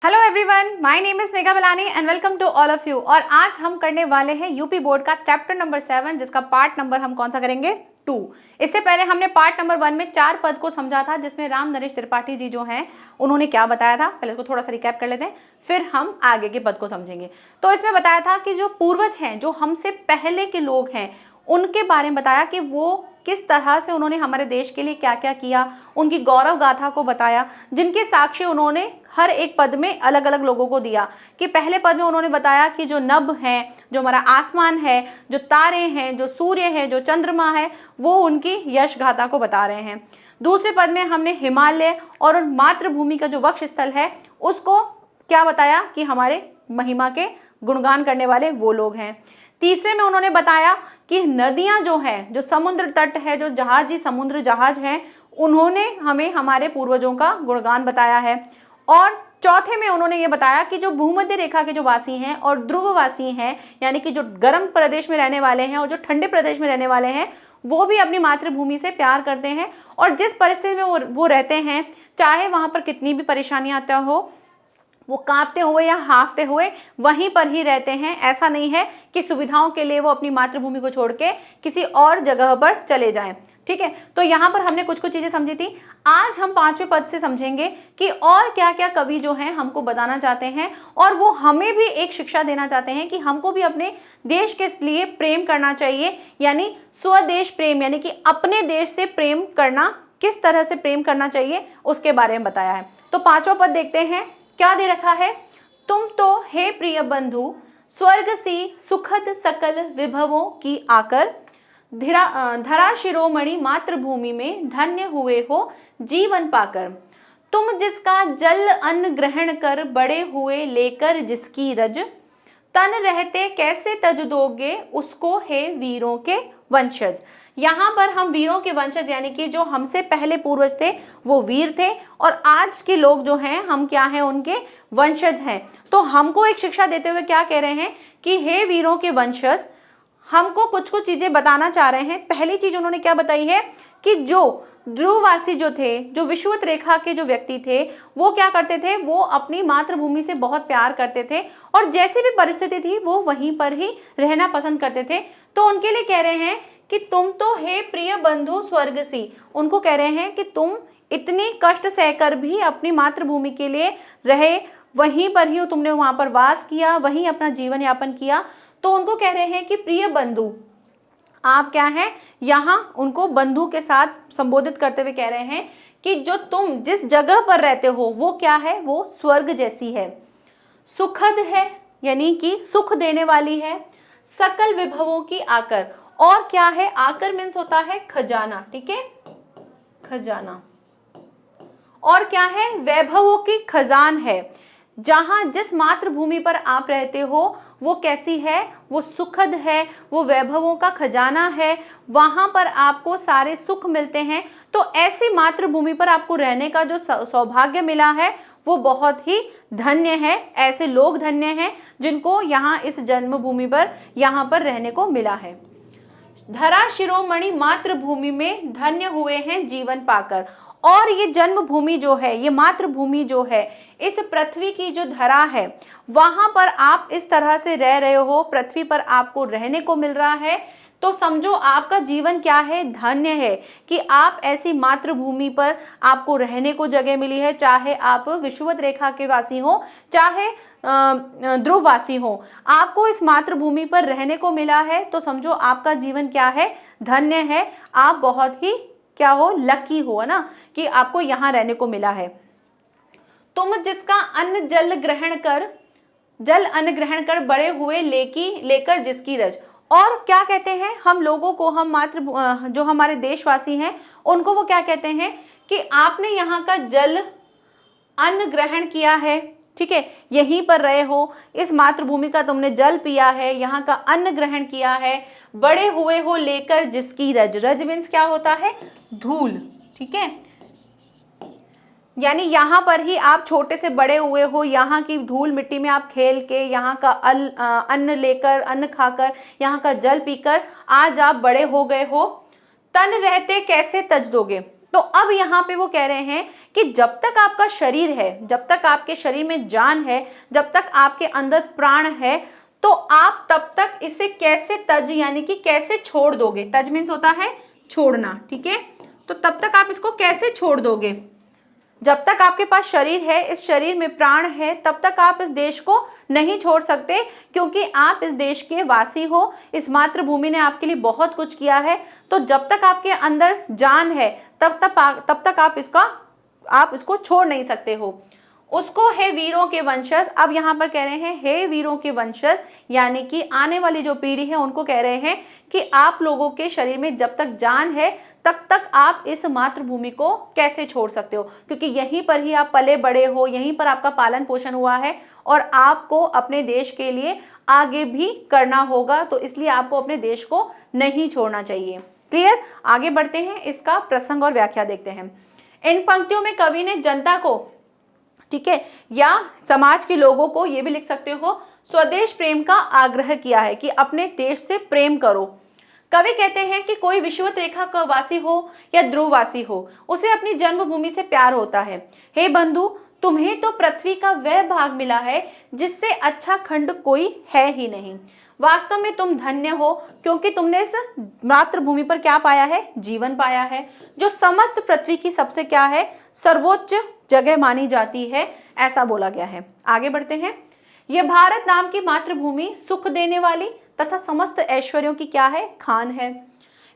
Hello everyone, my name is Megha Balani and welcome to all of you. और आज हम करने वाले हैं यूपी बोर्ड का चैप्टर नंबर 7, जिसका पार्ट नंबर हम कौन सा करेंगे 2। इससे पहले हमने पार्ट नंबर 1 में 4 पद को समझा था, जिसमें राम नरेश त्रिपाठी जी जो हैं उन्होंने क्या बताया था। पहले इसको थोड़ा सा रिकैप कर लेते हैं, फिर हम आगे के पद को समझेंगे। तो इसमें बताया था कि जो पूर्वज हैं, जो हमसे पहले के लोग हैं, उनके बारे में बताया कि वो किस तरह से उन्होंने हमारे देश के लिए क्या क्या किया, उनकी गौरव गाथा को बताया, जिनके साक्ष्य उन्होंने हर एक पद में अलग अलग लोगों को दिया। कि पहले पद में उन्होंने बताया कि जो नभ है, जो हमारा आसमान है, जो तारे हैं, जो सूर्य है, जो चंद्रमा है, वो उनकी यश गाथा को बता रहे हैं। दूसरे पद में हमने हिमालय और उन मातृभूमि का जो वक्ष स्थल है उसको क्या बताया कि हमारे महिमा के गुणगान करने वाले वो लोग हैं। तीसरे में उन्होंने बताया कि नदियां जो हैं, जो समुद्र तट है, जो जहाजी समुद्र जहाज हैं, उन्होंने हमें हमारे पूर्वजों का गुणगान बताया है। और चौथे में उन्होंने ये बताया कि जो भूमध्य रेखा के जो वासी हैं और ध्रुववासी हैं, यानी कि जो गर्म प्रदेश में रहने वाले हैं और जो ठंडे प्रदेश में रहने वाले हैं, वो भी अपनी मातृभूमि से प्यार करते हैं। और जिस परिस्थिति में वो रहते हैं, चाहे वहाँ पर कितनी भी परेशानियाँ आती हो, वो कांपते हुए या हाँफते हुए वहीं पर ही रहते हैं। ऐसा नहीं है कि सुविधाओं के लिए वो अपनी मातृभूमि को छोड़ के किसी और जगह पर चले जाएं। ठीक है, तो यहाँ पर हमने कुछ चीजें समझी थी। आज हम 5वें पद से समझेंगे कि और क्या क्या कवि जो हैं हमको बताना चाहते हैं, और वो हमें भी एक शिक्षा देना चाहते हैं कि हमको भी अपने देश के लिए प्रेम करना चाहिए, यानी स्वदेश प्रेम, यानी कि अपने देश से प्रेम करना, किस तरह से प्रेम करना चाहिए उसके बारे में बताया है। तो 5वां पद देखते हैं, क्या दे रखा है। तुम तो हे प्रिय बंधु स्वर्ग सी सुखद सकल विभवों की आकर, धरा शिरोमणि मातृभूमि में धन्य हुए हो जीवन पाकर। तुम जिसका जल अन्न ग्रहण कर बड़े हुए लेकर जिसकी रज, तन रहते कैसे तज दोगे उसको हे वीरों के वंशज। यहाँ पर हम वीरों के वंशज, यानी कि जो हमसे पहले पूर्वज थे वो वीर थे, और आज के लोग जो हैं हम क्या हैं, उनके वंशज हैं। तो हमको एक शिक्षा देते हुए क्या कह रहे हैं कि हे वीरों के वंशज, हमको कुछ चीजें बताना चाह रहे हैं। पहली चीज उन्होंने क्या बताई है कि जो ध्रुववासी जो थे, जो विषुवत रेखा के जो व्यक्ति थे, वो क्या करते थे, वो अपनी मातृभूमि से बहुत प्यार करते थे, और जैसी भी परिस्थिति थी वो वहीं पर ही रहना पसंद करते थे। तो उनके लिए कह रहे हैं कि तुम तो हे प्रिय बंधु स्वर्गसी, उनको कह रहे हैं कि तुम इतनी कष्ट सहकर भी अपनी मातृभूमि के लिए रहे, वहीं पर ही तुमने वहां पर वास किया, वहीं अपना जीवन यापन किया। तो उनको कह रहे हैं कि प्रिय बंधु, आप क्या हैं, यहाँ उनको बंधु के साथ संबोधित करते हुए कह रहे हैं कि जो तुम जिस जगह पर रहते हो वो क्या है, वो स्वर्ग जैसी है, सुखद है, यानी कि सुख देने वाली है, सकल विभवों की आकर। और क्या है, आकर मीन्स होता है खजाना, ठीक है, खजाना। और क्या है, वैभवों की खजान है। जहां जिस मातृभूमि पर आप रहते हो वो कैसी है, वो सुखद है, वो वैभवों का खजाना है, वहां पर आपको सारे सुख मिलते हैं। तो ऐसी मातृभूमि पर आपको रहने का जो सौभाग्य मिला है वो बहुत ही धन्य है। ऐसे लोग धन्य हैं जिनको यहाँ इस जन्मभूमि पर यहाँ पर रहने को मिला है। धरा शिरोमणि मातृभूमि में धन्य हुए हैं जीवन पाकर। और ये जन्मभूमि जो है, ये मातृभूमि जो है, इस पृथ्वी की जो धरा है, वहां पर आप इस तरह से रह रहे हो, पृथ्वी पर आपको रहने को मिल रहा है, तो समझो आपका जीवन क्या है, धन्य है कि आप ऐसी मातृभूमि पर आपको रहने को जगह मिली है। चाहे आप विषुवत रेखा के वासी हो, चाहे ध्रुववासी हो, आपको इस मातृभूमि पर रहने को मिला है, तो समझो आपका जीवन क्या है, धन्य है। आप बहुत ही क्या हो, लकी हो, है ना, कि आपको यहाँ रहने को मिला है। तुम जिसका जल अन्न ग्रहण कर बड़े हुए लेकर जिसकी रज। और क्या कहते हैं, हम लोगों को, हम जो हमारे देशवासी हैं उनको वो क्या कहते हैं कि आपने यहाँ का जल अन्न ग्रहण किया है, ठीक है, यहीं पर रहे हो, इस मातृभूमि का तुमने जल पिया है, यहाँ का अन्न ग्रहण किया है, बड़े हुए हो लेकर जिसकी रज। रज मीन्स क्या होता है, धूल, ठीक है, यानी यहाँ पर ही आप छोटे से बड़े हुए हो, यहाँ की धूल मिट्टी में आप खेल के, यहाँ का अन्न लेकर, अन्न खाकर, यहाँ का जल पीकर आज आप बड़े हो गए हो। तन रहते कैसे तज दोगे, तो अब यहाँ पे वो कह रहे हैं कि जब तक आपका शरीर है, जब तक आपके शरीर में जान है, जब तक आपके अंदर प्राण है, तो आप तब तक इसे कैसे तज यानी कि कैसे छोड़ दोगे। तज मीन्स होता है छोड़ना, ठीक है। तो तब तक आप इसको कैसे छोड़ दोगे, जब तक आपके पास शरीर है, इस शरीर में प्राण है, तब तक आप इस देश को नहीं छोड़ सकते, क्योंकि आप इस देश के वासी हो, इस मातृभूमि ने आपके लिए बहुत कुछ किया है। तो जब तक आपके अंदर जान है तब तक आप इसको छोड़ नहीं सकते हो। उसको हे वीरों के वंशज, अब यहाँ पर कह रहे हैं हे वीरों के वंशज, यानी कि आने वाली जो पीढ़ी है उनको कह रहे हैं कि आप लोगों के शरीर में जब तक जान है तब तक आप इस मातृभूमि को कैसे छोड़ सकते हो, क्योंकि यहीं पर ही आप पले बड़े हो, यहीं पर आपका पालन पोषण हुआ है और आपको अपने देश के लिए आगे भी करना होगा, तो इसलिए आपको अपने देश को नहीं छोड़ना चाहिए। क्लियर। आगे बढ़ते हैं, इसका प्रसंग और व्याख्या देखते हैं। इन पंक्तियों में कवि ने जनता को, ठीक है, या समाज के लोगों को, ये भी लिख सकते हो, स्वदेश प्रेम का आग्रह किया है कि अपने देश से प्रेम करो। कवि कहते हैं कि कोई विषुवत रेखा का वासी हो या ध्रुववासी हो, उसे अपनी जन्मभूमि से प्यार होता है। हे बंधु, तुम्हें तो पृथ्वी का वह भाग मिला है जिससे अच्छा खंड कोई है ही नहीं। वास्तव में तुम धन्य हो, क्योंकि तुमने इस मातृभूमि पर क्या पाया है, जीवन पाया है, जो समस्त पृथ्वी की सबसे क्या है, सर्वोच्च जगह मानी जाती है, ऐसा बोला गया है। आगे बढ़ते हैं। यह भारत नाम की मातृभूमि सुख देने वाली तथा समस्त ऐश्वर्यों की क्या है, खान है।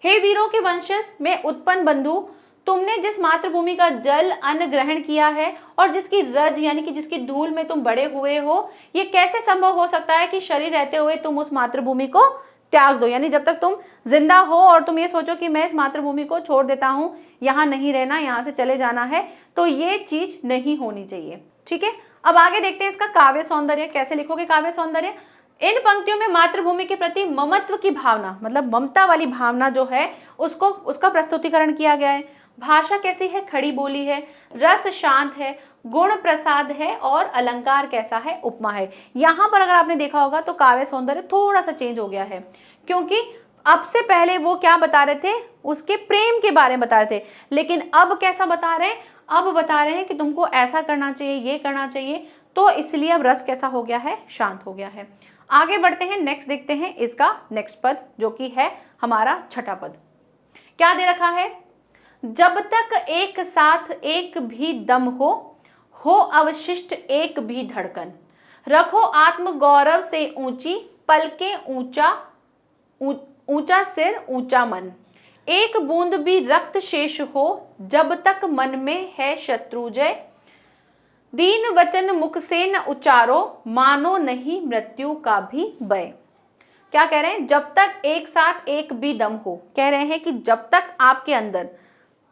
हे वीरों के वंशज में उत्पन्न बंधु, तुमने जिस मातृभूमि का जल अन्न ग्रहण किया है और जिसकी रज यानी कि जिसकी धूल में तुम बड़े हुए हो, ये कैसे संभव हो सकता है कि शरीर रहते हुए तुम उस मातृभूमि को त्याग दो। यानी जब तक तुम जिंदा हो और तुम ये सोचो कि मैं इस मातृभूमि को छोड़ देता हूँ, यहाँ नहीं रहना, यहाँ से चले जाना है, तो ये चीज नहीं होनी चाहिए। ठीक है, अब आगे देखते हैं इसका काव्य सौंदर्य। कैसे लिखोगे काव्य सौंदर्य। इन पंक्तियों में मातृभूमि के प्रति ममत्व की भावना, मतलब ममता वाली भावना जो है उसका प्रस्तुतिकरण किया गया है। भाषा कैसी है, खड़ी बोली है, रस शांत है, गुण प्रसाद है और अलंकार कैसा है, उपमा है। यहाँ पर अगर आपने देखा होगा तो काव्य सौंदर्य थोड़ा सा चेंज हो गया है, क्योंकि अब से पहले वो क्या बता रहे थे, उसके प्रेम के बारे में बता रहे थे, लेकिन अब कैसा बता रहे हैं, अब बता रहे हैं कि तुमको ऐसा करना चाहिए, ये करना चाहिए, तो इसलिए अब रस कैसा हो गया है, शांत हो गया है। आगे बढ़ते हैं, नेक्स्ट देखते हैं इसका नेक्स्ट पद जो कि है हमारा छठा पद। क्या दे रखा है, जब तक एक साथ एक भी दम हो अवशिष्ट एक भी धड़कन, रखो आत्म गौरव से ऊंची पलके, ऊंचा सिर ऊंचा मन, एक बूंद भी रक्त शेष हो जब तक मन में है शत्रुजय, दीन वचन मुख से न उचारो मानो नहीं मृत्यु का भी भय। क्या कह रहे हैं, जब तक एक साथ एक भी दम हो, कह रहे हैं कि जब तक आपके अंदर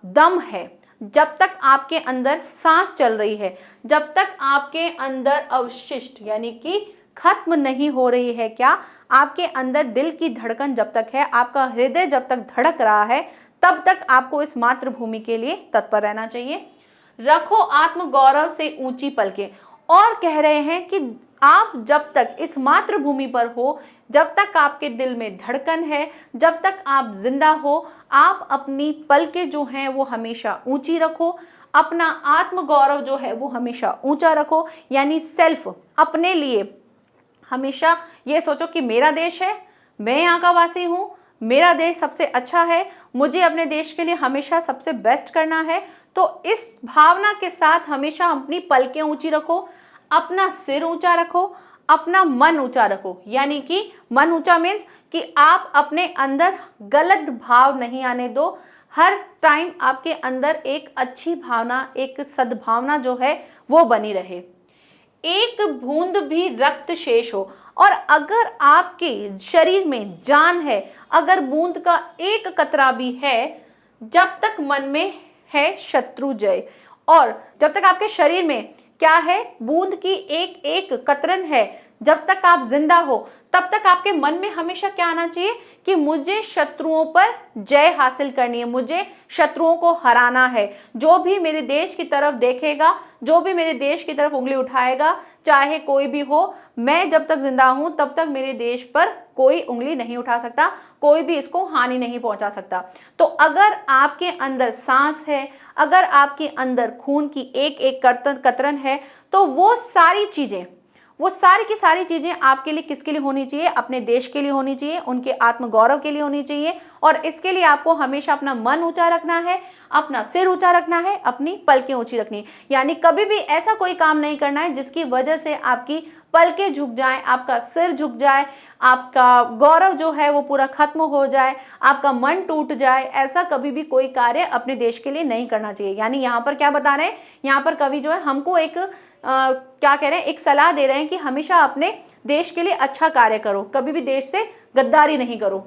दम है, जब तक आपके अंदर सांस चल रही है, जब तक आपके अंदर अवशिष्ट यानी कि खत्म नहीं हो रही है, क्या आपके अंदर दिल की धड़कन जब तक है, आपका हृदय जब तक धड़क रहा है, तब तक आपको इस मातृभूमि के लिए तत्पर रहना चाहिए। रखो आत्म गौरव से ऊंची पलकें, और कह रहे हैं कि आप जब तक इस मातृभूमि पर हो, जब तक आपके दिल में धड़कन है, जब तक आप जिंदा हो, आप अपनी पलकें जो हैं वो हमेशा ऊंची रखो, अपना आत्म गौरव जो है वो हमेशा ऊंचा रखो, यानी सेल्फ, अपने लिए हमेशा ये सोचो कि मेरा देश है, मैं यहाँ का वासी हूँ, मेरा देश सबसे अच्छा है, मुझे अपने देश के लिए हमेशा सबसे बेस्ट करना है। तो इस भावना के साथ हमेशा अपनी पलकें ऊंची रखो, अपना सिर ऊंचा रखो, अपना मन ऊंचा रखो। यानी कि मन ऊंचा मीन्स कि आप अपने अंदर गलत भाव नहीं आने दो, हर टाइम आपके अंदर एक अच्छी भावना, एक सद्भावना जो है वो बनी रहे। एक बूंद भी रक्त शेष हो, और अगर आपके शरीर में जान है, अगर बूंद का एक कतरा भी है, जब तक मन में है शत्रु जय, और जब तक आपके शरीर में क्या है, बूंद की एक एक कतरन है, जब तक आप जिंदा हो तब तक आपके मन में हमेशा क्या आना चाहिए कि मुझे शत्रुओं पर जय हासिल करनी है, मुझे शत्रुओं को हराना है। जो भी मेरे देश की तरफ देखेगा, जो भी मेरे देश की तरफ उंगली उठाएगा, चाहे कोई भी हो, मैं जब तक जिंदा हूं तब तक मेरे देश पर कोई उंगली नहीं उठा सकता, कोई भी इसको हानि नहीं पहुंचा सकता। तो अगर आपके अंदर सांस है, अगर आपके अंदर खून की एक एक कतरन है, तो वो सारी चीजें, वो सारी की सारी चीजें आपके लिए किसके लिए होनी चाहिए? अपने देश के लिए होनी चाहिए, उनके आत्मगौरव के लिए होनी चाहिए। और इसके लिए आपको हमेशा अपना मन ऊंचा रखना है, अपना सिर ऊंचा रखना है, अपनी पलकें ऊंची रखनी है। यानी कभी भी ऐसा कोई काम नहीं करना है जिसकी वजह से आपकी पलकें झुक जाएं, आपका सिर झुक जाए, आपका गौरव जो है वो पूरा खत्म हो जाए, आपका मन टूट जाए। ऐसा कभी भी कोई कार्य अपने देश के लिए नहीं करना चाहिए। यानी यहाँ पर क्या बता रहे हैं? यहाँ पर कवि जो है हमको एक क्या कह रहे हैं, एक सलाह दे रहे हैं कि हमेशा अपने देश के लिए अच्छा कार्य करो, कभी भी देश से गद्दारी नहीं करो।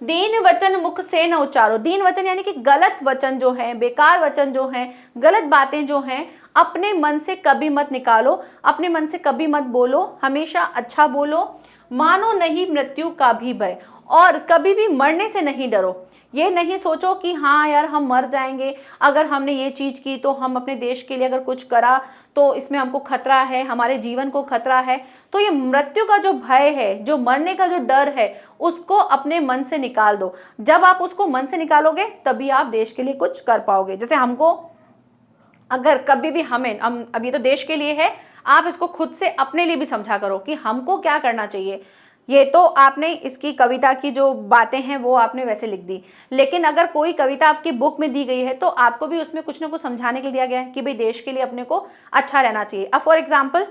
दीन वचन मुख से न उच्चारो। दीन वचन यानी कि गलत वचन जो है, बेकार वचन जो है, गलत बातें जो हैं, अपने मन से कभी मत निकालो, अपने मन से कभी मत बोलो, हमेशा अच्छा बोलो। मानो नहीं मृत्यु का भी भय, और कभी भी मरने से नहीं डरो। ये नहीं सोचो कि हाँ यार हम मर जाएंगे, अगर हमने ये चीज की तो हम अपने देश के लिए अगर कुछ करा तो इसमें हमको खतरा है, हमारे जीवन को खतरा है। तो ये मृत्यु का जो भय है, जो मरने का जो डर है, उसको अपने मन से निकाल दो। जब आप उसको मन से निकालोगे तभी आप देश के लिए कुछ कर पाओगे। जैसे हमको अगर कभी भी अब ये तो देश के लिए है, आप इसको खुद से अपने लिए भी समझा करो कि हमको क्या करना चाहिए। ये तो आपने इसकी कविता की जो बातें हैं वो आपने वैसे लिख दी, लेकिन अगर कोई कविता आपकी बुक में दी गई है तो आपको भी उसमें कुछ ना कुछ समझाने के लिए दिया गया है कि भाई देश के लिए अपने को अच्छा रहना चाहिए। अब फॉर एग्जाम्पल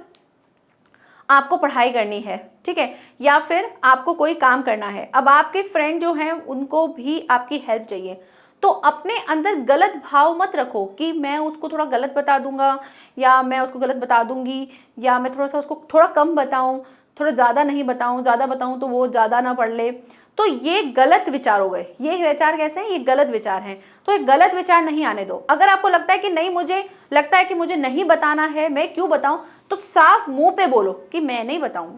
आपको पढ़ाई करनी है, ठीक है, या फिर आपको कोई काम करना है, अब आपके फ्रेंड जो हैं उनको भी आपकी हेल्प चाहिए, तो अपने अंदर गलत भाव मत रखो कि मैं उसको थोड़ा गलत बता दूंगा, या मैं उसको गलत बता दूंगी, या मैं थोड़ा सा उसको थोड़ा कम बताऊं, थोड़ा ज़्यादा नहीं बताऊं, ज़्यादा बताऊं तो वो ज़्यादा ना पढ़ ले। तो ये गलत विचार हो गए। ये विचार कैसे हैं? ये गलत विचार हैं। तो ये गलत विचार नहीं आने दो। अगर आपको लगता है कि नहीं, मुझे लगता है कि मुझे नहीं बताना है, मैं क्यों बताऊं, तो साफ मुंह पे बोलो कि मैं नहीं बताऊं।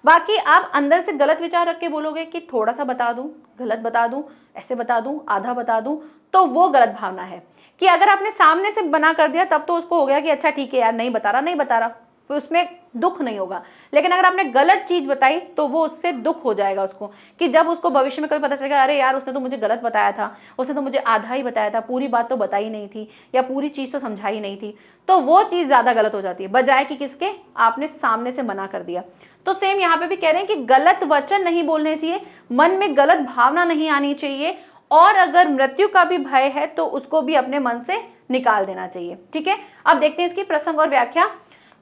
बाकी आप अंदर से गलत विचार रख के बोलोगे कि थोड़ा सा बता दूं, गलत बता दूं, ऐसे बता दूं, आधा बता दूं, तो वो गलत भावना है। कि अगर आपने सामने से बना कर दिया तब तो उसको हो गया कि अच्छा ठीक है यार, नहीं बता रहा, तो उसमें दुख नहीं होगा। लेकिन अगर आपने गलत चीज बताई तो वो उससे दुख हो जाएगा उसको, कि जब उसको भविष्य में कभी पता चलेगा अरे यार उसने तो मुझे गलत बताया था, उसने तो मुझे आधा ही बताया था, पूरी बात तो बताई नहीं थी, या पूरी चीज तो समझाई नहीं थी, तो वो चीज ज्यादा गलत हो जाती है, बजाय कि किसके आपने सामने से मना कर दिया। तो सेम यहाँ पे भी कह रहे हैं कि गलत वचन नहीं बोलने चाहिए, मन में गलत भावना नहीं आनी चाहिए, और अगर मृत्यु का भी भय है तो उसको भी अपने मन से निकाल देना चाहिए। ठीक है, अब देखते हैं इसकी प्रसंग और व्याख्या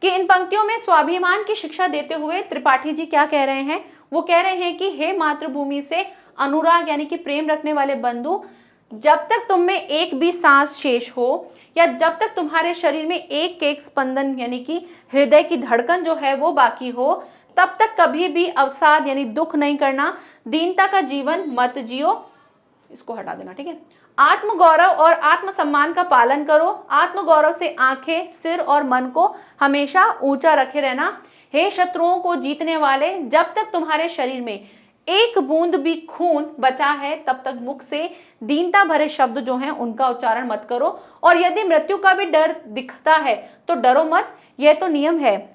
कि इन पंक्तियों में स्वाभिमान की शिक्षा देते हुए त्रिपाठी जी क्या कह रहे हैं। वो कह रहे हैं कि हे मातृभूमि से अनुराग यानी कि प्रेम रखने वाले बंधु, जब तक तुम में एक भी सांस शेष हो, या जब तक तुम्हारे शरीर में एक एक स्पंदन यानी कि हृदय की धड़कन जो है वो बाकी हो, तब तक कभी भी अवसाद यानी दुख नहीं करना, दीनता का जीवन मत जियो। इसको हटा देना, ठीक है। आत्मगौरव और आत्मसम्मान का पालन करो। आत्मगौरव से आंखें, सिर और मन को हमेशा ऊंचा रखे रहना। हे शत्रुओं को जीतने वाले, जब तक तुम्हारे शरीर में एक बूंद भी खून बचा है तब तक मुख से दीनता भरे शब्द जो हैं उनका उच्चारण मत करो। और यदि मृत्यु का भी डर दिखता है तो डरो मत, यह तो नियम है,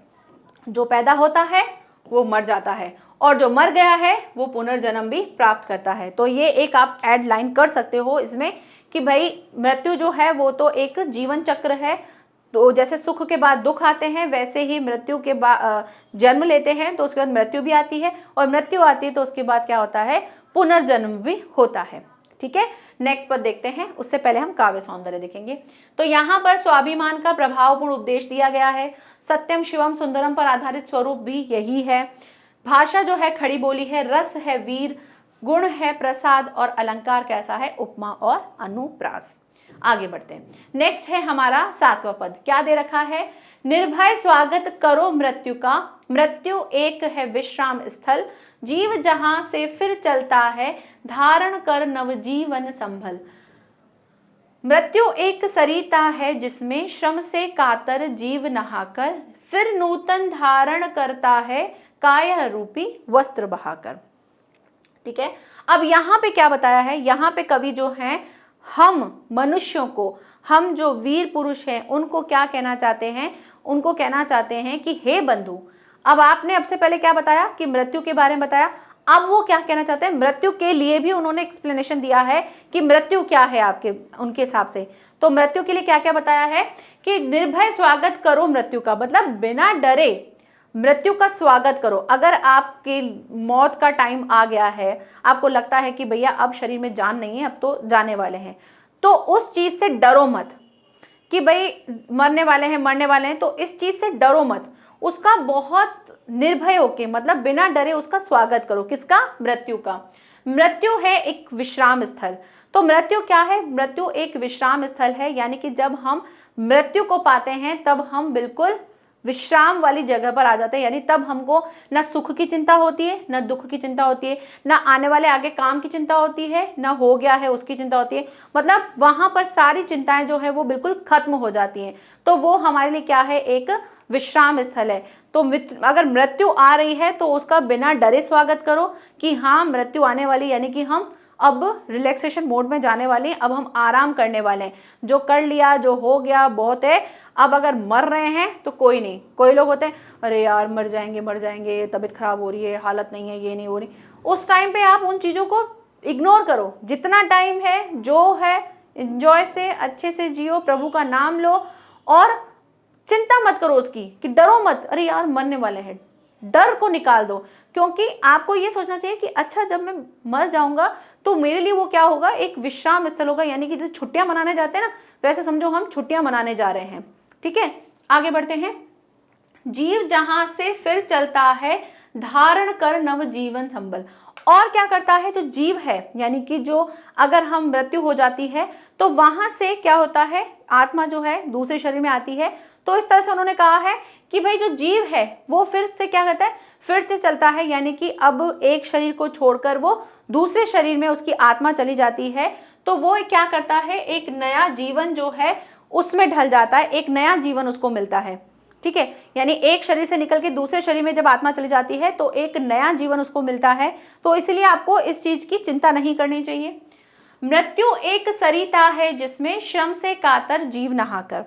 जो पैदा होता है वो मर जाता है, और जो मर गया है वो पुनर्जन्म भी प्राप्त करता है। तो ये एक आप ऐड लाइन कर सकते हो इसमें कि भाई मृत्यु जो है वो तो एक जीवन चक्र है, तो जैसे सुख के बाद दुख आते हैं वैसे ही मृत्यु के बाद जन्म लेते हैं तो उसके बाद मृत्यु भी आती है, और मृत्यु आती है तो उसके बाद क्या होता है, पुनर्जन्म भी होता है। ठीक है, नेक्स्ट पद देखते हैं, उससे पहले हम काव्य सौंदर्य देखेंगे। तो यहाँ पर स्वाभिमान का प्रभावपूर्ण उपदेश दिया गया है। सत्यम शिवम सुंदरम पर आधारित स्वरूप भी यही है। भाषा जो है खड़ी बोली है, रस है वीर, गुण है प्रसाद, और अलंकार कैसा है, उपमा और अनुप्रास। आगे बढ़ते हैं, नेक्स्ट है हमारा 7वां पद। क्या दे रखा है, निर्भय स्वागत करो मृत्यु का, मृत्यु एक है विश्राम स्थल, जीव जहां से फिर चलता है, धारण कर नवजीवन संभल। मृत्यु एक सरिता है जिसमें श्रम से कातर जीव नहाकर फिर नूतन धारण करता है, काया रूपी वस्त्र बहाकर। ठीक है, अब यहाँ पे क्या बताया है, यहाँ पे कवि जो हैं हम मनुष्यों को, हम जो वीर पुरुष हैं उनको क्या कहना चाहते हैं, उनको कहना चाहते हैं कि हे बंधु। अब आपने अब से पहले क्या बताया कि मृत्यु के बारे में बताया, अब वो क्या कहना चाहते हैं, मृत्यु के लिए भी उन्होंने एक्सप्लेनेशन दिया है कि मृत्यु क्या है आपके उनके हिसाब से। तो मृत्यु के लिए क्या क्या बताया है कि निर्भय स्वागत करो मृत्यु का, मतलब बिना डरे मृत्यु का स्वागत करो। अगर आपकी मौत का टाइम आ गया है, आपको लगता है कि भैया अब शरीर में जान नहीं है, अब तो जाने वाले हैं, तो उस चीज से डरो मत कि भाई मरने वाले हैं, तो इस चीज से डरो मत, उसका बहुत निर्भय होके, मतलब बिना डरे उसका स्वागत करो। किसका? मृत्यु का। मृत्यु है एक विश्राम स्थल। तो मृत्यु क्या है? मृत्यु एक विश्राम स्थल है, यानी कि जब हम मृत्यु को पाते हैं तब हम बिल्कुल विश्राम वाली जगह पर आ जाते हैं, यानी तब हमको ना सुख की चिंता होती है, ना दुख की चिंता होती है, ना आने वाले आगे काम की चिंता होती है, ना हो गया है उसकी चिंता होती है, मतलब वहां पर सारी चिंताएं जो है वो बिल्कुल खत्म हो जाती हैं। तो वो हमारे लिए क्या है? एक विश्राम स्थल है। तो अगर मृत्यु आ रही है तो उसका बिना डरे स्वागत करो कि हाँ मृत्यु आने वाली, यानी कि हम अब रिलैक्सेशन मोड में जाने वाले हैं, अब हम आराम करने वाले हैं, जो कर लिया, जो हो गया बहुत है, अब अगर मर रहे हैं तो कोई नहीं। कोई लोग होते हैं अरे यार मर जाएंगे, तबीयत खराब हो रही है, हालत नहीं है, ये नहीं हो रही, उस टाइम पे आप उन चीज़ों को इग्नोर करो। जितना टाइम है जो है एंजॉय से, अच्छे से जियो, प्रभु का नाम लो और चिंता मत करो उसकी कि डरो मत, अरे यार मरने वाले हैं, डर को निकाल दो। क्योंकि आपको ये सोचना चाहिए कि अच्छा जब मैं मर जाऊंगा तो मेरे लिए वो क्या होगा? एक विश्राम स्थल होगा, यानी कि जैसे छुट्टियां मनाने जाते हैं ना, वैसे समझो हम छुट्टियां मनाने जा रहे हैं। ठीक है, आगे बढ़ते हैं। जीव जहां से फिर चलता है, धारण कर नव जीवन संबल। और क्या करता है? जो जीव है, यानी कि जो अगर हम मृत्यु हो जाती है तो वहां से क्या होता है? आत्मा जो है दूसरे शरीर में आती है। तो इस तरह से उन्होंने कहा है कि भाई जो जीव है वो फिर से क्या करता है? फिर से चलता है, यानी कि अब एक शरीर को छोड़कर वो दूसरे शरीर में उसकी आत्मा चली जाती है। तो वो क्या करता है? एक नया जीवन जो है उसमें ढल जाता है, एक नया जीवन उसको मिलता है। ठीक है, यानी एक शरीर से निकल के दूसरे शरीर में जब आत्मा चली जाती है तो एक नया जीवन उसको मिलता है। तो इसलिए आपको इस चीज की चिंता नहीं करनी चाहिए। मृत्यु एक सरिता है जिसमें श्रम से कातर जीव नहाकर।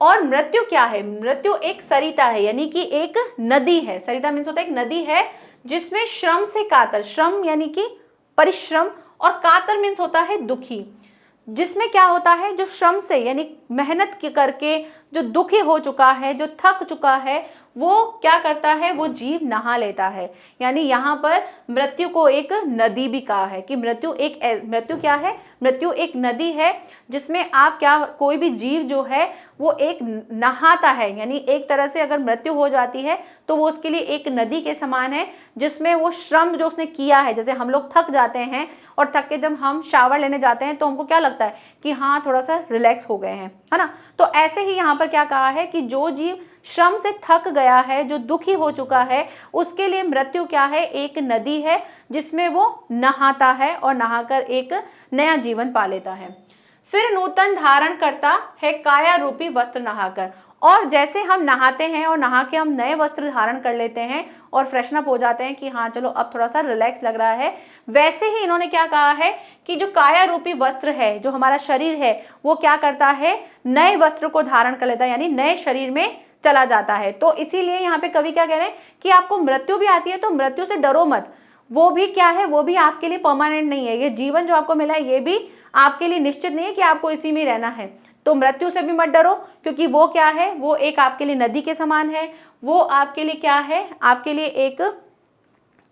और मृत्यु क्या है? मृत्यु एक सरिता है, यानी कि एक नदी है। सरिता मीन्स होता है एक नदी है जिसमें श्रम से कातर, श्रम यानी कि परिश्रम, और कातर मीन्स होता है दुखी, जिसमें क्या होता है? जो श्रम से यानी मेहनत करके जो दुखी हो चुका है, जो थक चुका है, वो क्या करता है? वो जीव नहा लेता है। यानी यहाँ पर मृत्यु को एक नदी भी कहा है कि मृत्यु क्या है? मृत्यु एक नदी है जिसमें आप क्या, कोई भी जीव जो है वो एक नहाता है। यानी एक तरह से अगर मृत्यु हो जाती है तो वो उसके लिए एक नदी के समान है, जिसमें वो श्रम जो उसने किया है, जैसे हम लोग थक जाते हैं और थक के जब हम शावर लेने जाते हैं तो हमको क्या लगता है कि हाँ थोड़ा सा रिलैक्स हो गए हैं, है ना। तो ऐसे ही यहाँ पर क्या कहा है कि जो जीव श्रम से थक गया है, जो दुखी हो चुका है, उसके लिए मृत्यु क्या है? एक नदी है जिसमें वो नहाता है और नहाकर एक नया जीवन पा लेता है। फिर नूतन धारण करता है काया रूपी वस्त्र नहाकर। और जैसे हम नहाते हैं और नहा के हम नए वस्त्र धारण कर लेते हैं और फ्रेशन अप हो जाते हैं कि हाँ चलो अब थोड़ा सा रिलैक्स लग रहा है, वैसे ही इन्होंने क्या कहा है कि जो काया रूपी वस्त्र है, जो हमारा शरीर है, वो क्या करता है? नए वस्त्र को धारण कर लेता है, यानी नए शरीर में चला जाता है। तो इसीलिए यहाँ पे कवि क्या कह रहे हैं कि आपको मृत्यु भी आती है तो मृत्यु से डरो मत। वो भी क्या है? वो भी आपके लिए परमानेंट नहीं है। ये जीवन जो आपको मिला है ये भी आपके लिए निश्चित नहीं है कि आपको इसी में रहना है। तो मृत्यु से भी मत डरो, क्योंकि वो क्या है? वो एक आपके लिए नदी के समान है। वो आपके लिए क्या है? आपके लिए एक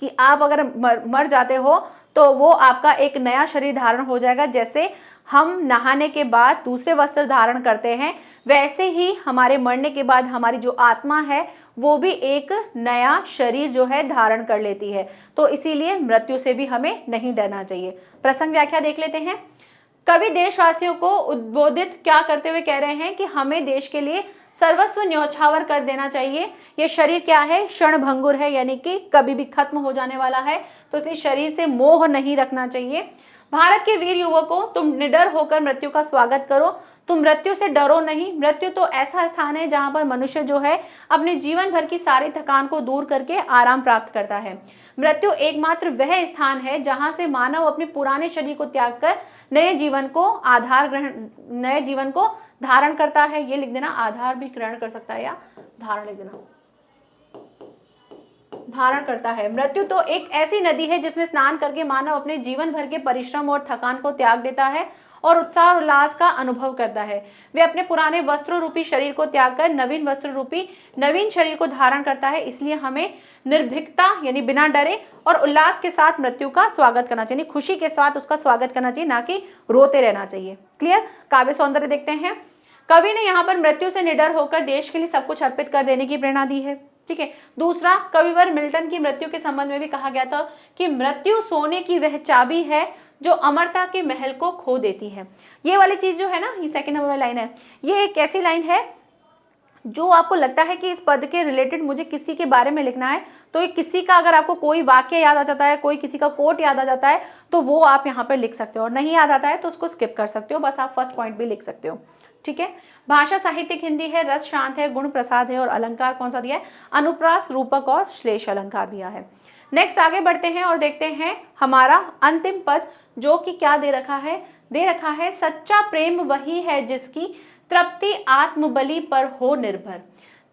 कि आप अगर मर जाते हो तो वो आपका एक नया शरीर धारण हो जाएगा। जैसे हम नहाने के बाद दूसरे वस्त्र धारण करते हैं, वैसे ही हमारे मरने के बाद हमारी जो आत्मा है वो भी एक नया शरीर जो है धारण कर लेती है। तो इसीलिए मृत्यु से भी हमें नहीं डरना चाहिए। प्रसंग व्याख्या देख लेते हैं। कवि देशवासियों को उद्बोधित क्या करते हुए कह रहे हैं कि हमें देश के लिए सर्वस्व न्यौछावर कर देना चाहिए। ये शरीर क्या है? क्षणभंगुर है, यानी कि कभी भी खत्म हो जाने वाला है। तो इसलिए शरीर से मोह नहीं रखना चाहिए। भारत के वीर युवकों, तुम निडर होकर मृत्यु का स्वागत करो, तो मृत्यु से डरो नहीं। मृत्यु तो ऐसा स्थान है जहां पर मनुष्य जो है अपने जीवन भर की सारी थकान को दूर करके आराम प्राप्त करता है। मृत्यु एकमात्र वह स्थान है जहां से मानव अपने पुराने शरीर को त्याग कर नए जीवन को धारण करता है। ये लिख देना, आधार भी ग्रहण कर सकता है या धारण लिख देना, धारण करता है। मृत्यु तो एक ऐसी नदी है जिसमें स्नान करके मानव अपने जीवन भर के परिश्रम और थकान को त्याग देता है और उत्साह और उल्लास का अनुभव करता है। वे अपने पुराने वस्त्रों रूपी शरीर को त्याग कर नवीन वस्त्र रूपी नवीन शरीर को धारण करता है। इसलिए हमें निर्भीकता यानी बिना डरे और उल्लास के साथ मृत्यु का स्वागत करना चाहिए, खुशी के साथ उसका स्वागत करना चाहिए, ना कि रोते रहना चाहिए। क्लियर। काव्य सौंदर्य देखते हैं। कवि ने यहाँ पर मृत्यु से निडर होकर देश के लिए सब कुछ अर्पित कर देने की प्रेरणा दी है। ठीक है। दूसरा, कविवर मिल्टन की मृत्यु के संबंध में भी कहा गया था कि मृत्यु सोने की वह चाबी है जो अमरता के महल को खो देती है। ये वाली चीज जो है ना, ये सेकंड नंबर वाली लाइन है, ये एक ऐसी लाइन है जो आपको लगता है कि इस पद के रिलेटेड मुझे किसी के बारे में लिखना है, तो ये किसी का अगर आपको कोई वाक्य याद आ जाता है, कोई किसी का कोट याद आ जाता है, तो वो आप यहाँ पर लिख सकते हो, और नहीं याद आता है तो उसको स्किप कर सकते हो, बस आप फर्स्ट पॉइंट भी लिख सकते हो। ठीक है। भाषा साहित्यिक हिंदी है, रस शांत है, गुण प्रसाद है, और अलंकार कौन सा दिया है? अनुप्रास, रूपक और श्लेष अलंकार दिया है। नेक्स्ट आगे बढ़ते हैं और देखते हैं हमारा अंतिम पद, जो कि क्या दे रखा है? दे रखा है सच्चा प्रेम वही है जिसकी तृप्ति आत्मबलि पर हो निर्भर।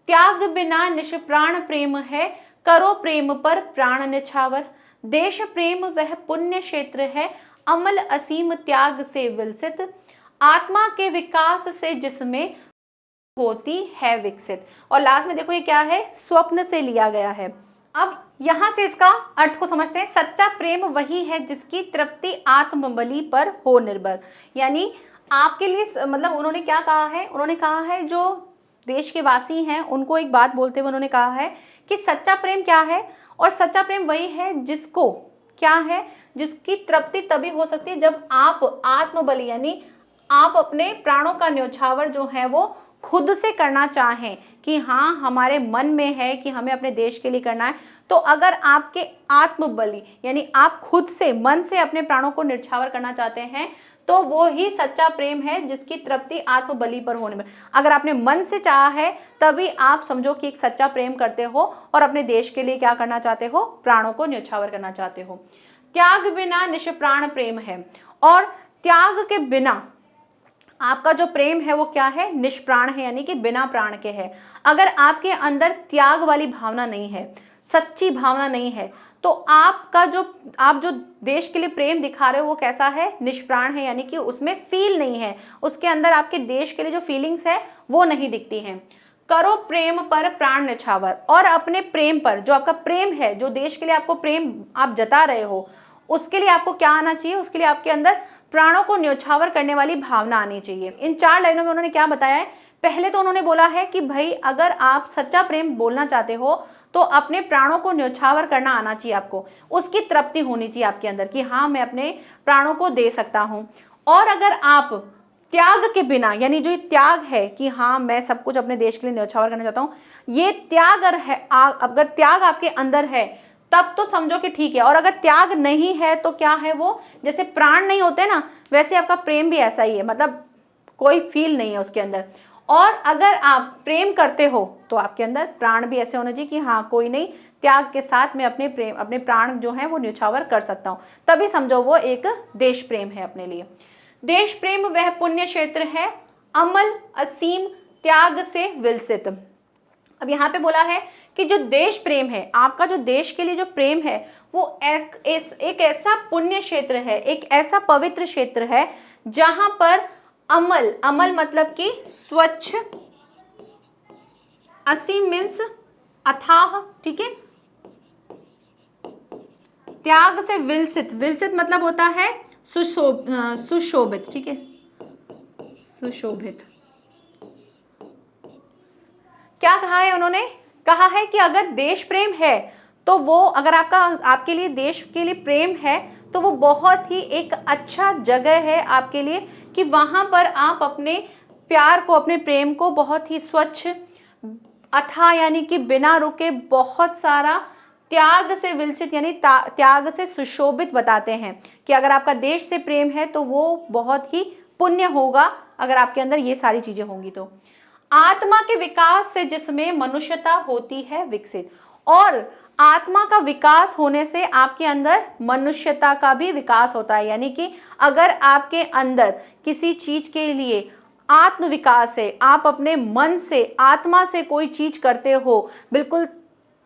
त्याग बिना निष्प्राण प्रेम है, करो प्रेम पर प्राण निछावर। देश प्रेम वह पुण्य क्षेत्र है, अमल असीम त्याग से विलसित। आत्मा के विकास से जिसमें होती है विकसित। और लास्ट में देखो ये क्या है? स्वप्न से लिया गया है। अब यहां से इसका अर्थ को समझते हैं। सच्चा प्रेम वही है जिसकी तृप्ति आत्मबलि पर हो निर्भर, यानी आपके लिए मतलब उन्होंने क्या कहा है? उन्होंने कहा है जो देश के वासी हैं उनको एक बात बोलते हुए उन्होंने कहा है कि सच्चा प्रेम क्या है, और सच्चा प्रेम वही है जिसको क्या है, जिसकी तृप्ति तभी हो सकती है जब आप आत्मबलि यानी आप अपने प्राणों का न्योछावर जो है वो खुद से करना चाहें कि हाँ हमारे मन में है कि हमें अपने देश के लिए करना है। तो अगर आपके आत्मबलि यानी आप खुद से मन से अपने प्राणों को न्योछावर करना चाहते हैं, तो वो ही सच्चा प्रेम है जिसकी तृप्ति आत्मबलि पर होने में। अगर आपने मन से चाहा है तभी आप समझो कि एक सच्चा प्रेम करते हो और अपने देश के लिए क्या करना चाहते हो? प्राणों को न्योछावर करना चाहते हो। त्याग बिना निष्प्राण प्रेम है, और त्याग के बिना आपका जो प्रेम है वो क्या है? निष्प्राण है, यानी कि बिना प्राण के है। अगर आपके अंदर त्याग वाली भावना नहीं है, सच्ची भावना नहीं है, तो आप जो देश के लिए प्रेम दिखा रहे हो वो कैसा है? निष्प्राण है, यानी कि उसमें फील नहीं है, उसके अंदर आपके देश के लिए जो फीलिंग्स है वो नहीं दिखती हैं। करो प्रेम पर प्राण न्यौछावर, और अपने प्रेम पर, जो आपका प्रेम है, जो देश के लिए आपको प्रेम आप जता रहे हो, उसके लिए आपको क्या आना चाहिए? उसके लिए आपके अंदर प्राणों को न्योछावर करने वाली भावना आनी चाहिए। इन 4 लाइनों में उन्होंने क्या बताया है? पहले तो उन्होंने बोला है कि भाई अगर आप सच्चा प्रेम बोलना चाहते हो तो अपने प्राणों को न्योछावर करना आना चाहिए आपको, उसकी तृप्ति होनी चाहिए आपके अंदर कि हाँ मैं अपने प्राणों को दे सकता हूँ। और अगर आप त्याग के बिना, यानी जो त्याग है कि हाँ मैं सब कुछ अपने देश के लिए न्योछावर करना चाहता हूँ, ये त्याग अगर त्याग आपके अंदर है तब तो समझो कि ठीक है। और अगर त्याग नहीं है तो क्या है वो? जैसे प्राण नहीं होते ना, वैसे आपका प्रेम भी ऐसा ही है, मतलब कोई फील नहीं है उसके अंदर। और अगर आप प्रेम करते हो तो आपके अंदर प्राण भी ऐसे होने चाहिए कि हाँ कोई नहीं, त्याग के साथ मैं अपने प्राण जो है वो न्योछावर कर सकता हूँ, तभी समझो वो एक देश प्रेम है अपने लिए। देश प्रेम वह पुण्य क्षेत्र है, अमल असीम त्याग से विलसित। अब यहाँ पे बोला है कि जो देश प्रेम है, आपका जो देश के लिए जो प्रेम है वो एक ऐसा पुण्य क्षेत्र है, एक ऐसा पवित्र क्षेत्र है जहां पर अमल मतलब कि स्वच्छ, असीम मीन्स अथाह, ठीक है, त्याग से विलसित, विलसित मतलब होता है सुशोभित, ठीक है, सुशोभित। क्या कहा है उन्होंने? कहा है कि अगर देश प्रेम है तो वो, अगर आपके लिए देश के लिए प्रेम है तो वो बहुत ही एक अच्छा जगह है आपके लिए कि वहां पर आप अपने प्यार को, अपने प्रेम को बहुत ही स्वच्छ, अथाह यानी कि बिना रुके, बहुत सारा त्याग से विलसित यानी त्याग से सुशोभित बताते हैं कि अगर आपका देश से प्रेम है तो वो बहुत ही पुण्य होगा अगर आपके अंदर ये सारी चीजें होंगी तो। आत्मा के विकास से जिसमें मनुष्यता होती है विकसित, और आत्मा का विकास होने से आपके अंदर मनुष्यता का भी विकास होता है। यानी कि अगर आपके अंदर किसी चीज के लिए आत्म विकास है, आप अपने मन से आत्मा से कोई चीज करते हो, बिल्कुल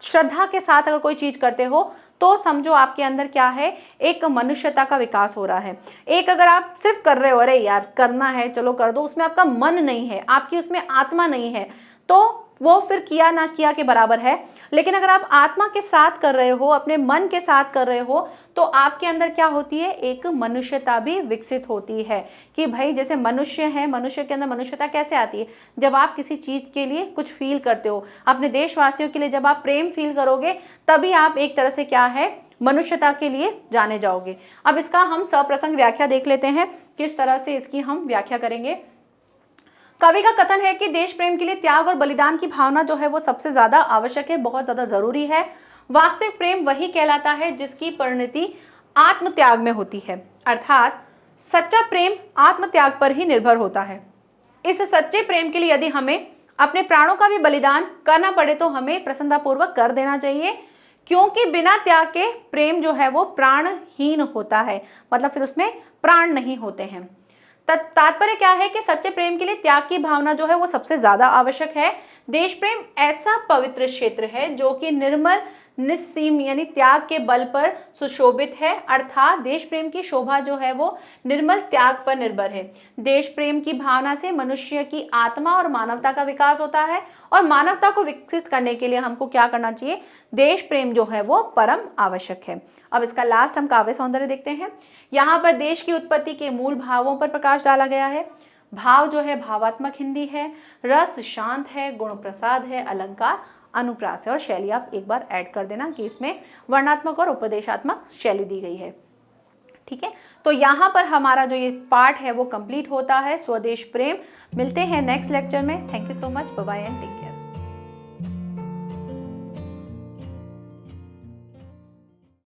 श्रद्धा के साथ अगर कोई चीज करते हो, तो समझो आपके अंदर क्या है, एक मनुष्यता का विकास हो रहा है। एक अगर आप सिर्फ कर रहे हो, अरे यार करना है चलो कर दो, उसमें आपका मन नहीं है, आपकी उसमें आत्मा नहीं है, तो वो फिर किया ना किया के बराबर है। लेकिन अगर आप आत्मा के साथ कर रहे हो, अपने मन के साथ कर रहे हो, तो आपके अंदर क्या होती है, एक मनुष्यता भी विकसित होती है। कि भाई जैसे मनुष्य है, मनुष्य के अंदर मनुष्यता कैसे आती है, जब आप किसी चीज के लिए कुछ फील करते हो, अपने देशवासियों के लिए जब आप प्रेम फील करोगे, तभी आप एक तरह से क्या है, मनुष्यता के लिए जाने जाओगे। अब इसका हम सप्रसंग व्याख्या देख लेते हैं, किस तरह से इसकी हम व्याख्या करेंगे। कवि का कथन है कि देश प्रेम के लिए त्याग और बलिदान की भावना जो है वो सबसे ज्यादा आवश्यक है, बहुत ज्यादा जरूरी है। वास्तविक प्रेम वही कहलाता है जिसकी परिणति आत्मत्याग में होती है, अर्थात सच्चा प्रेम आत्मत्याग पर ही निर्भर होता है। इस सच्चे प्रेम के लिए यदि हमें अपने प्राणों का भी बलिदान करना पड़े तो हमें प्रसन्नतापूर्वक कर देना चाहिए, क्योंकि बिना त्याग के प्रेम जो है वो प्राणहीन होता है, मतलब फिर उसमें प्राण नहीं होते हैं। तात्पर्य क्या है कि सच्चे प्रेम के लिए त्याग की भावना जो है वो सबसे ज्यादा आवश्यक है। देश प्रेम ऐसा पवित्र क्षेत्र है जो कि निर्मल निस्सीम यानी त्याग के बल पर सुशोभित है, अर्थात देश प्रेम की शोभा जो है वो निर्मल त्याग पर निर्भर है। देश प्रेम की भावना से मनुष्य की आत्मा और मानवता का विकास होता है, और मानवता को विकसित करने के लिए हमको क्या करना चाहिए, देश प्रेम जो है वो परम आवश्यक है। अब इसका लास्ट हम काव्य सौंदर्य देखते हैं। यहाँ पर देश की उत्पत्ति के मूल भावों पर प्रकाश डाला गया है। भाव जो है भावात्मक हिंदी है, रस शांत है, गुण प्रसाद है, अलंकार अनुप्रास है, और शैली आप एक बार ऐड कर देना कि इसमें वर्णात्मक और उपदेशात्मक शैली दी गई है। ठीक है, तो यहाँ पर हमारा जो ये पार्ट है वो कंप्लीट होता है, स्वदेश प्रेम। मिलते हैं नेक्स्ट लेक्चर में। Thank you so much, bye bye and take care.